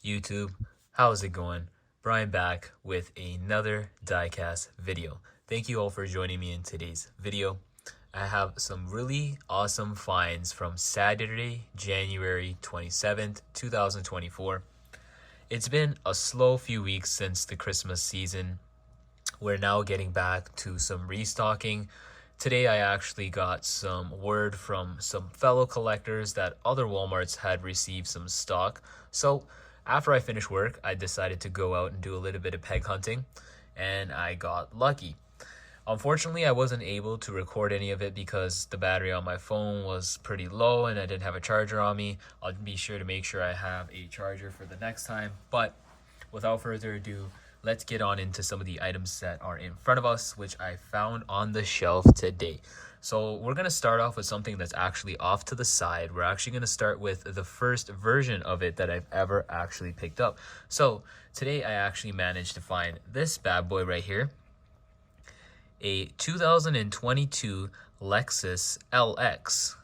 YouTube, how's it going? Brian back with another diecast video. Thank you all for joining me in today's video. I have some really awesome finds from Saturday, January 27th, 2024. It's been a slow few weeks since the Christmas season. We're now getting back to some restocking. Today I actually got some word from some fellow collectors that other Walmarts had received some stock. So after I finished work, I decided to go out and do a little bit of peg hunting, and I got lucky. Unfortunately, I wasn't able to record any of it because the battery on my phone was pretty low and I didn't have a charger on me. I'll be sure to make sure I have a charger for the next time. But without further ado, let's get on into some of the items that are in front of us, which I found on the shelf today. So we're going to start off with something that's actually off to the side. We're actually going to start with the first version of it that I've ever actually picked up. So today I actually managed to find this bad boy right here. A 2022 Lexus LX.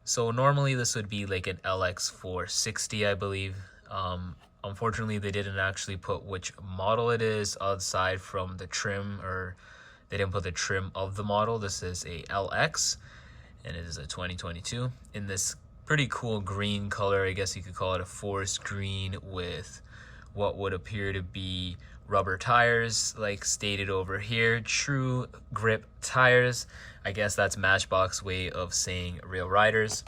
So normally this would be like an LX 460, I believe. Unfortunately, they didn't actually put which model it is aside from the trim, or they didn't put the trim of the model. This is a LX, and it is a 2022 in this pretty cool green color. I guess you could call it a forest green with what would appear to be rubber tires, like stated over here, true grip tires. I guess that's Matchbox way of saying real riders.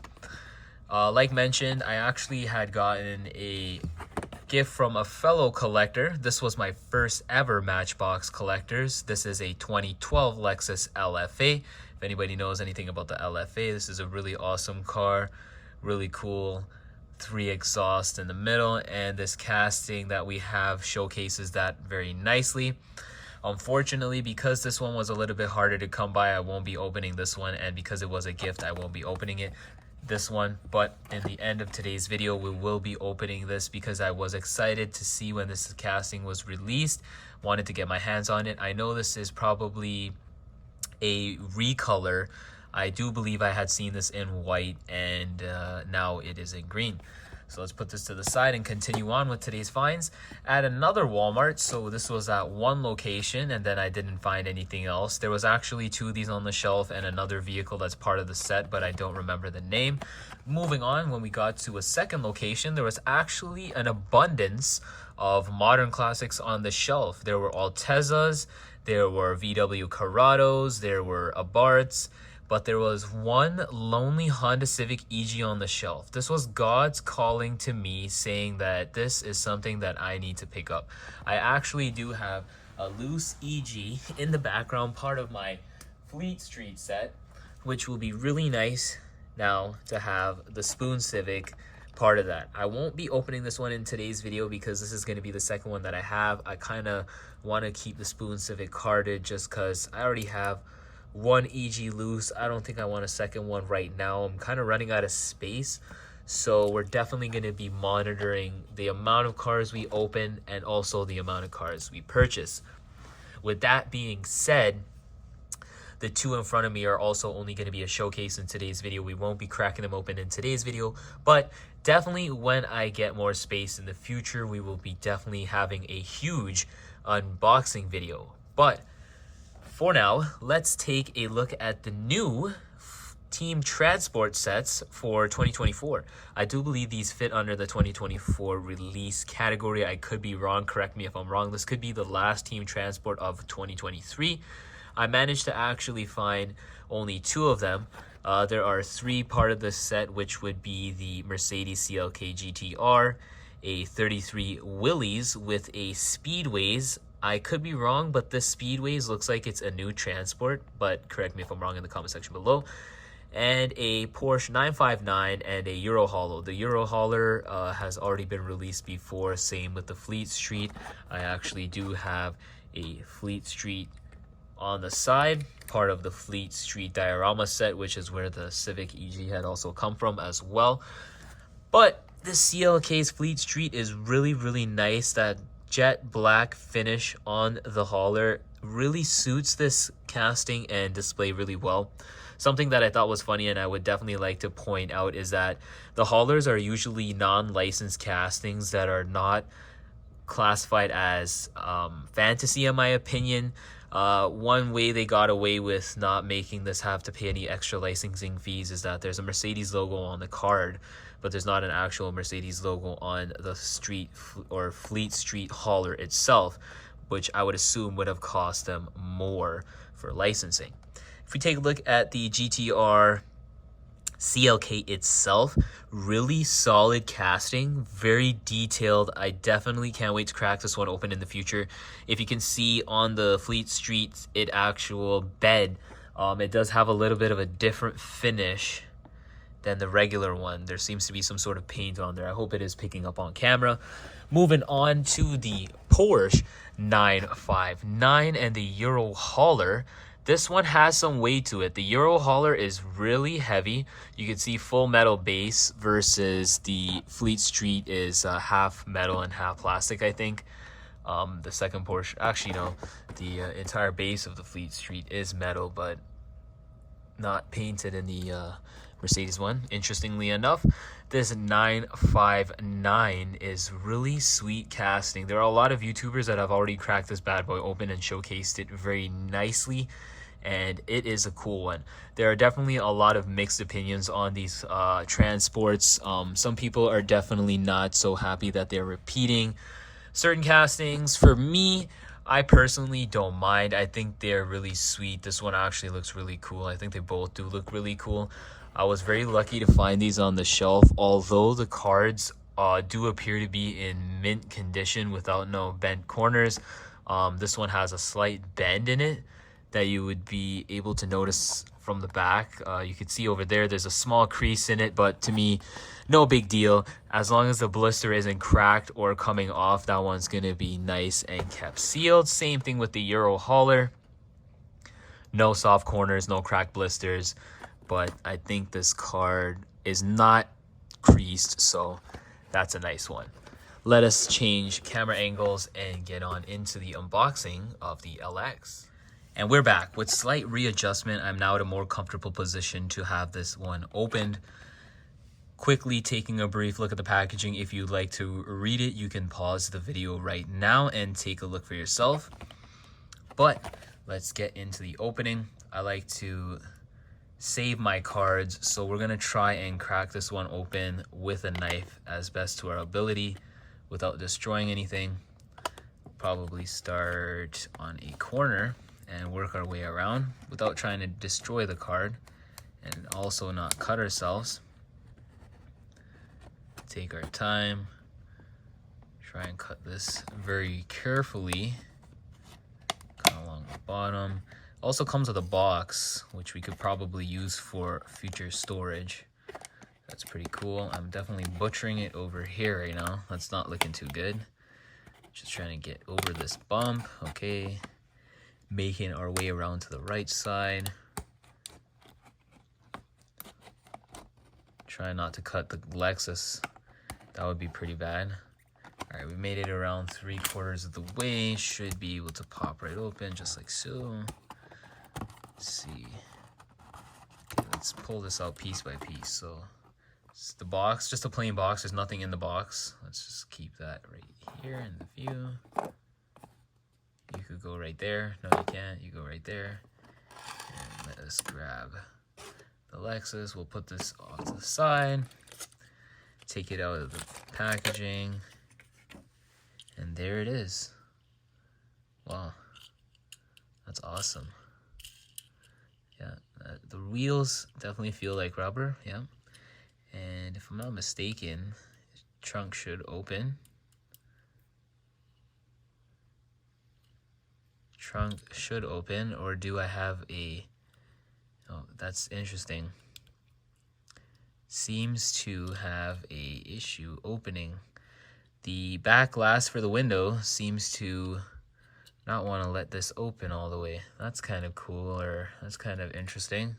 Like mentioned, I actually had gotten a gift from a fellow collector. This was my first ever Matchbox collectors. This is a 2012 Lexus LFA. If anybody knows anything about the LFA, this is a really awesome car, really cool. 3 exhaust in the middle, and this casting that we have showcases that very nicely. Unfortunately, because this one was a little bit harder to come by, I won't be opening this one, and because it was a gift, I won't be opening this one. But in the end of today's video, we will be opening this because I was excited to see when this casting was released, wanted to get my hands on it. I know this is probably a recolor. I do believe I had seen this in white, and now it is in green. So let's put this to the side and continue on with today's finds at another Walmart. So this was at one location, and then I didn't find anything else. There was actually 2 of these on the shelf and another vehicle that's part of the set, but I don't remember the name. Moving on, when we got to a second location, there was actually an abundance of modern classics on the shelf. There were Altezas, there were VW Corrados, there were Abarths, but there was one lonely Honda Civic EG on the shelf. This was God's calling to me, saying that this is something that I need to pick up. I actually do have a loose EG in the background, part of my Fleet Street set, which will be really nice now to have the Spoon Civic part of that. I won't be opening this one in today's video because this is going to be the second one that I have. I kind of want to keep the Spoon Civic carded just because I already have one EG loose. I don't think I want a second one right now. I'm kind of running out of space. So we're definitely going to be monitoring the amount of cars we open and also the amount of cars we purchase. With that being said, the 2 in front of me are also only going to be a showcase in today's video. We won't be cracking them open in today's video, but definitely when I get more space in the future, we will be definitely having a huge unboxing video. But for now, let's take a look at the new Team Transport sets for 2024. I do believe these fit under the 2024 release category. I could be wrong. Correct me if I'm wrong. This could be the last Team Transport of 2023. I managed to actually find only 2 of them. There are 3 part of this set, which would be the Mercedes CLK GTR, a 33 Willys with a Speedways. I could be wrong, but this Speedways looks like it's a new Transport, but correct me if I'm wrong in the comment section below. And a Porsche 959 and a Eurohauler. The Eurohauler has already been released before, same with the Fleet Street. I actually do have a Fleet Street on the side, part of the Fleet Street diorama set, which is where the Civic EG had also come from as well. But this CLK's Fleet Street is really, really nice. That jet black finish on the hauler really suits this casting and display really well. Something that I thought was funny and I would definitely like to point out is that the haulers are usually non-licensed castings that are not classified as fantasy, in my opinion. One way they got away with not making this have to pay any extra licensing fees is that there's a Mercedes logo on the card, but there's not an actual Mercedes logo on the street or Fleet Street hauler itself, which I would assume would have cost them more for licensing. If we take a look at the GTR CLK itself, really solid casting, very detailed. I definitely can't wait to crack this one open in the future. If you can see on the Fleet Street actual bed, it does have a little bit of a different finish than the regular one. There seems to be some sort of paint on there. I hope it is picking up on camera. Moving on to the Porsche 959 and the Euro hauler. This one has some weight to it. The Euro hauler is really heavy. You can see full metal base versus the Fleet Street is half metal and half plastic, I think. The second Porsche, actually no, the entire base of the Fleet Street is metal, but not painted in the Mercedes one. Interestingly enough, this 959 is really sweet casting. There are a lot of YouTubers that have already cracked this bad boy open and showcased it very nicely, and it is a cool one. There are definitely a lot of mixed opinions on these transports. Some people are definitely not so happy that they're repeating certain castings. For me, I personally don't mind. I think they're really sweet. This one actually looks really cool. I think they both do look really cool. I was very lucky to find these on the shelf, although the cards do appear to be in mint condition without no bent corners. This one has a slight bend in it that you would be able to notice from the back. You can see over there, there's a small crease in it, but to me, no big deal. As long as the blister isn't cracked or coming off, that one's gonna be nice and kept sealed. Same thing with the Euro hauler. No soft corners, no cracked blisters, but I think this card is not creased, so that's a nice one. Let us change camera angles and get on into the unboxing of the LX. And we're back. With slight readjustment, I'm now at a more comfortable position to have this one opened. Quickly taking a brief look at the packaging. If you'd like to read it, you can pause the video right now and take a look for yourself. But let's get into the opening. I like to save my cards, so we're gonna try and crack this one open with a knife as best to our ability without destroying anything. Probably start on a corner and work our way around without trying to destroy the card and also not cut ourselves. Take our time, try and cut this very carefully, kind of along the bottom. Also comes with a box, which we could probably use for future storage. That's pretty cool. I'm definitely butchering it over here right now. That's not looking too good. Just trying to get over this bump. Okay. Making our way around to the right side. Try not to cut the Lexus. That would be pretty bad. Alright, we made it around 3/4 of the way. Should be able to pop right open, just like so. Let's see. Okay, let's pull this out piece by piece. So it's the box, just a plain box. There's nothing in the box. Let's just keep that right here in the view. You could go right there. No, you can't. You go right there. And let us grab the Lexus. We'll put this off to the side. Take it out of the packaging. And there it is. Wow. That's awesome. Yeah, the wheels definitely feel like rubber. Yeah. And if I'm not mistaken, the trunk should open. Trunk should open, or do I have a... Oh, that's interesting. Seems to have a issue opening. The back glass for the window seems to not want to let this open all the way. That's kind of cool, or that's kind of interesting.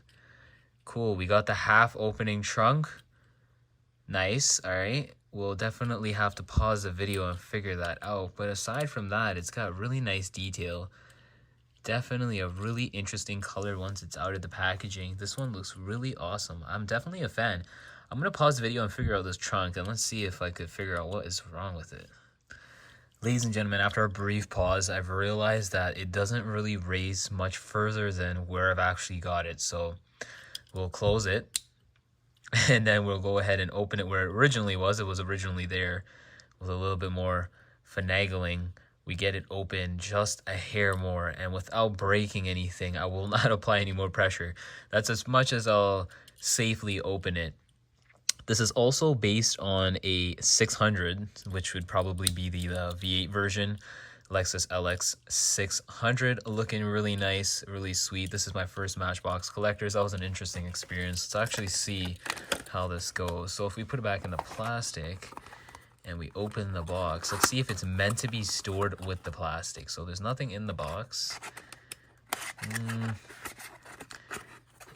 Cool, we got the half opening trunk. Nice, all right. We'll definitely have to pause the video and figure that out. But aside from that, it's got really nice detail. definitely a really interesting color once it's out of the packaging. This one looks really awesome. I'm definitely a fan. I'm gonna pause the video and figure out this trunk, and let's see if I could figure out what is wrong with it. Ladies and gentlemen, after a brief pause, I've realized that it doesn't really raise much further than where I've actually got it. So we'll close it, and then we'll go ahead and open it where it originally was. It was originally there with a little bit more finagling. We get it open just a hair more, and without breaking anything, I will not apply any more pressure. That's as much as I'll safely open it. This is also based on a 600, which would probably be the V8 version. Lexus LX600, looking really nice, really sweet. This is my first Matchbox collectors. That was an interesting experience. Let's actually see how this goes. So if we put it back in the plastic and we open the box, let's see if it's meant to be stored with the plastic. So there's nothing in the box.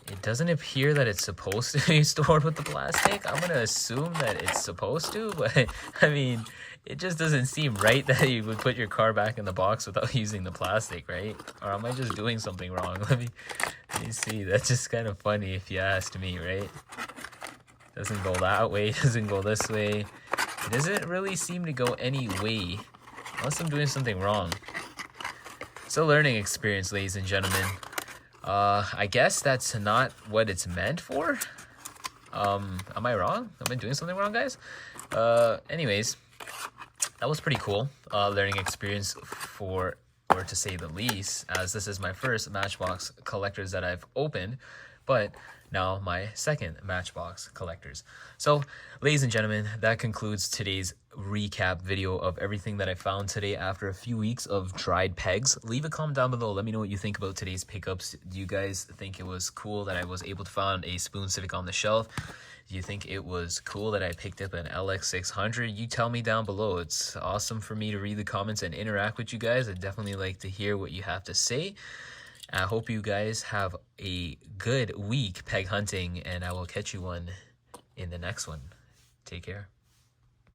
It doesn't appear that it's supposed to be stored with the plastic. I'm gonna assume that it's supposed to, but I mean, it just doesn't seem right that you would put your car back in the box without using the plastic, right? Or am I just doing something wrong? Let me see. That's just kind of funny if you asked me, right? Doesn't go that way, doesn't go this way. It doesn't really seem to go any way, unless I'm doing something wrong. It's a learning experience, ladies and gentlemen. I guess that's not what it's meant for. Am I wrong? Am I doing something wrong, guys? Anyways, that was pretty cool. Learning experience or to say the least, as this is my first Matchbox collectors that I've opened, but now my second Matchbox collectors. So, ladies and gentlemen, that concludes today's recap video of everything that I found today after a few weeks of dried pegs. Leave a comment down below. Let me know what you think about today's pickups. Do you guys think it was cool that I was able to find a Spoon Civic on the shelf? Do you think it was cool that I picked up an LX600? You tell me down below. It's awesome for me to read the comments and interact with you guys. I'd definitely like to hear what you have to say. I hope you guys have a good week peg hunting, and I will catch you one in the next one. Take care.